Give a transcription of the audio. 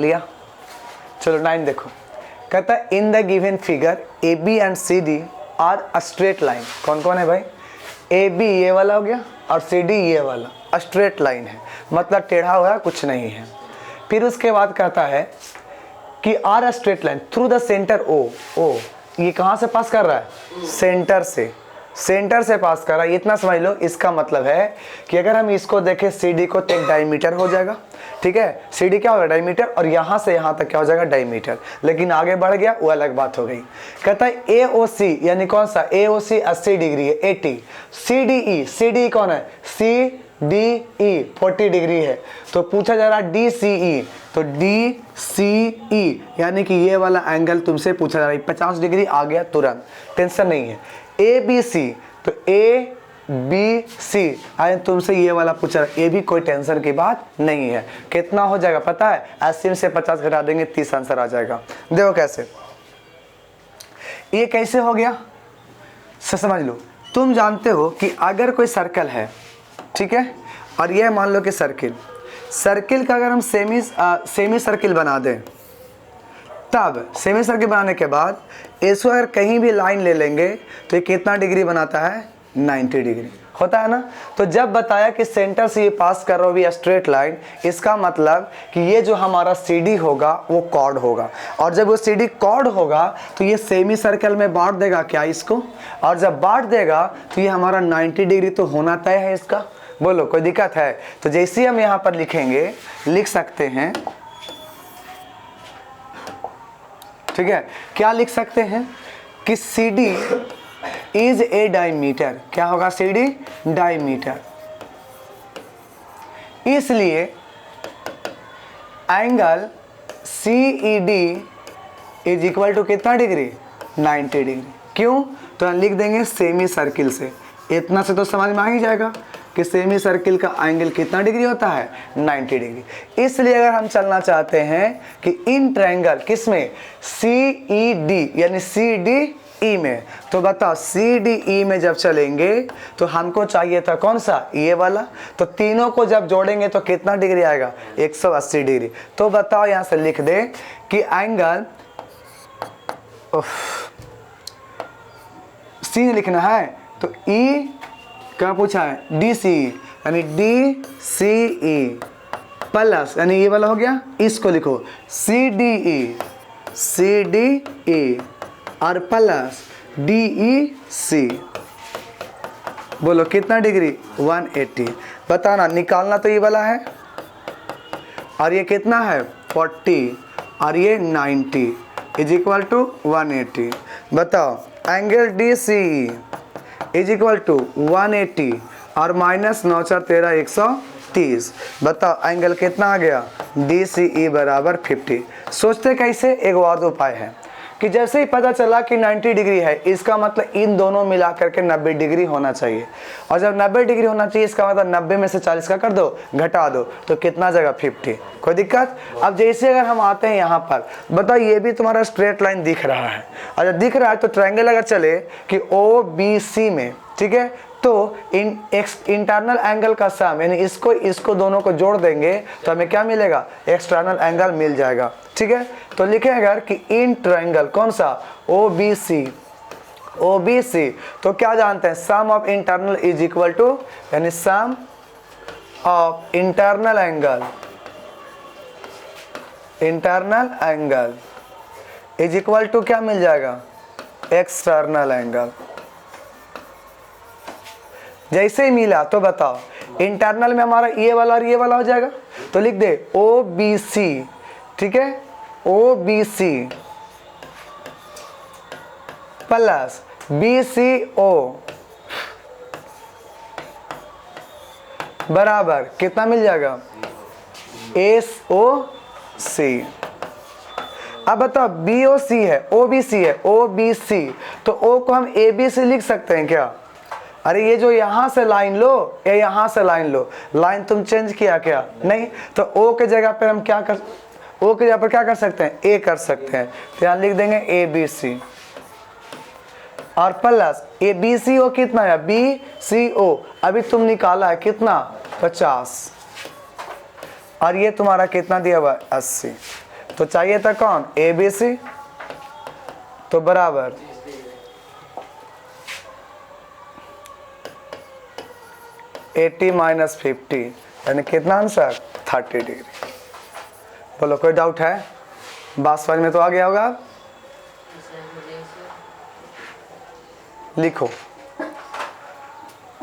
लिया। चलो 9 देखो, कहता है in the given figure A B and C D are a straight line. कौन कौन है भाई? ए बी ये वाला हो गया और सी डी ये वाला, स्ट्रेट लाइन है, मतलब टेढ़ा हुआ कुछ नहीं है। फिर उसके बाद कहता है कि are a straight line through the centre O. ओ ये कहाँ से पास कर रहा है? सेंटर से, सेंटर से पास कर रहा है, इतना समझ लो। इसका मतलब है कि अगर हम इसको देखें सी डी को तो एक डायमीटर हो जाएगा, ठीक है, सी डी क्या होगा? डायमीटर, और यहाँ से यहाँ तक क्या हो जाएगा? डायमीटर। लेकिन आगे बढ़ गया वो अलग बात हो गई। कहता है ए ओ सी, यानी कौन सा? ए ओ सी 80 डिग्री है, 80। C D E, C D कौन है? सी डी ई 40 डिग्री है। तो पूछा जा रहा डी सी ई, तो डी सी ई यानी कि ये वाला एंगल तुमसे पूछा जा रहा है, 50 डिग्री आ गया तुरंत, टेंशन नहीं है। ए बी सी, तो ए बी सी आए तुमसे ये वाला पूछा, ये भी कोई टेंशन की बात नहीं है। कितना हो जाएगा पता है? 80 से 50 घटा देंगे 30 आंसर आ जाएगा। देखो कैसे, ये कैसे हो गया समझ लो। तुम जानते हो कि अगर कोई सर्कल है, ठीक है, और ये मान लो कि सर्किल का अगर हम सेमी सर्किल बना दें, तब सेमी सर्किल बनाने के बाद इसको अगर कहीं भी लाइन ले लेंगे तो ये कितना डिग्री बनाता है? 90 डिग्री होता है ना। तो जब बताया कि सेंटर से ये पास कर रहा हो भी स्ट्रेट लाइन, इसका मतलब कि ये जो हमारा CD होगा वो कॉर्ड होगा, और जब वो CD कॉर्ड होगा तो ये सेमी सर्कल में बांट देगा क्या इसको, और जब बांट देगा तो ये हमारा 90 डिग्री तो होना तय है इसका। बोलो कोई दिक्कत है? तो जैसे हम यहाँ पर लिखेंगे, लिख सकते हैं, ठीक है, क्या लिख सकते हैं कि CD इज ए डायमीटर। क्या होगा? CD diameter. इसलिए angle CED is equal to कितना डिग्री? 90 डिग्री। क्यों? तो हम लिख देंगे सेमी सर्किल से, इतना से तो समझ में आ ही जाएगा कि सेमी सर्किल का एंगल कितना डिग्री होता है? 90 डिग्री। इसलिए अगर हम चलना चाहते हैं कि इन ट्रायंगल किसमें? CED यानी CDE में, तो बताओ CDE में जब चलेंगे तो हमको चाहिए था कौन सा? ये वाला। तो तीनों को जब जोड़ेंगे तो कितना डिग्री आएगा? 180 डिग्री। तो बताओ यहाँ से लिख दे कि एंगल सी लिखना है, तो E क्या पूछा है? DCE यानी DCE प्लस, यानी ये वाला हो गया, इसको लिखो CDE और प्लस DEC। बोलो कितना डिग्री? 180। बताना, निकालना तो ये वाला है, और ये कितना है? 40, और ये 90 इज इक्वल टू 180। बताओ angle DCE is equal to 180 और माइनस 9 4 13 130। बताओ एंगल कितना आ गया? DCE बराबर 50। सोचते कैसे? एक और उपाय है कि जैसे ही पता चला कि 90 डिग्री है, इसका मतलब इन दोनों मिला करके 90 डिग्री होना चाहिए, और जब 90 डिग्री होना चाहिए इसका मतलब 90 में से 40 का कर दो, घटा दो, तो कितना जगह? 50। कोई दिक्कत? अब जैसे अगर हम आते हैं यहाँ पर, बताओ ये भी तुम्हारा स्ट्रेट लाइन दिख रहा है, और जब दिख रहा है तो ट्रायंगल अगर चले कि OBC में, ठीक है, तो इंटरनल एंगल का सम, यानी इसको दोनों को जोड़ देंगे तो हमें क्या मिलेगा? एक्सटर्नल एंगल मिल जाएगा, ठीक है। तो लिखें अगर कि इन ट्रायंगल कौन सा? OBC, तो क्या जानते हैं? Sum of internal is equal to, यानी sum of internal angle is equal to क्या मिल जाएगा? External angle. जैसे ही मिला तो बताओ इंटरनल में हमारा ये वाला और ये वाला हो जाएगा, तो लिख दे OBC, ठीक है, OBC प्लस BCO बराबर कितना मिल जाएगा? SOC। अब बताओ BOC है, OBC है, OBC, तो O को हम ABC लिख सकते हैं क्या? अरे ये जो यहाँ से लाइन लो या यहाँ से लाइन लो, लाइन तुम चेंज किया क्या? नहीं। तो O के जगह पर हम क्या कर सकते हैं? A कर सकते हैं, तो यहाँ लिख देंगे ABC और प्लस BCO कितना है? BCO अभी तुम निकाला है कितना? 50, और ये तुम्हारा कितना दिया हुआ है? 80। तो चाहिए था कौन, ए बी सी, तो बराबर 80 माइनस 50 यानी कितना आंसर 30 डिग्री। बोलो कोई डाउट है, बात समझ में तो आ गया होगा। लिखो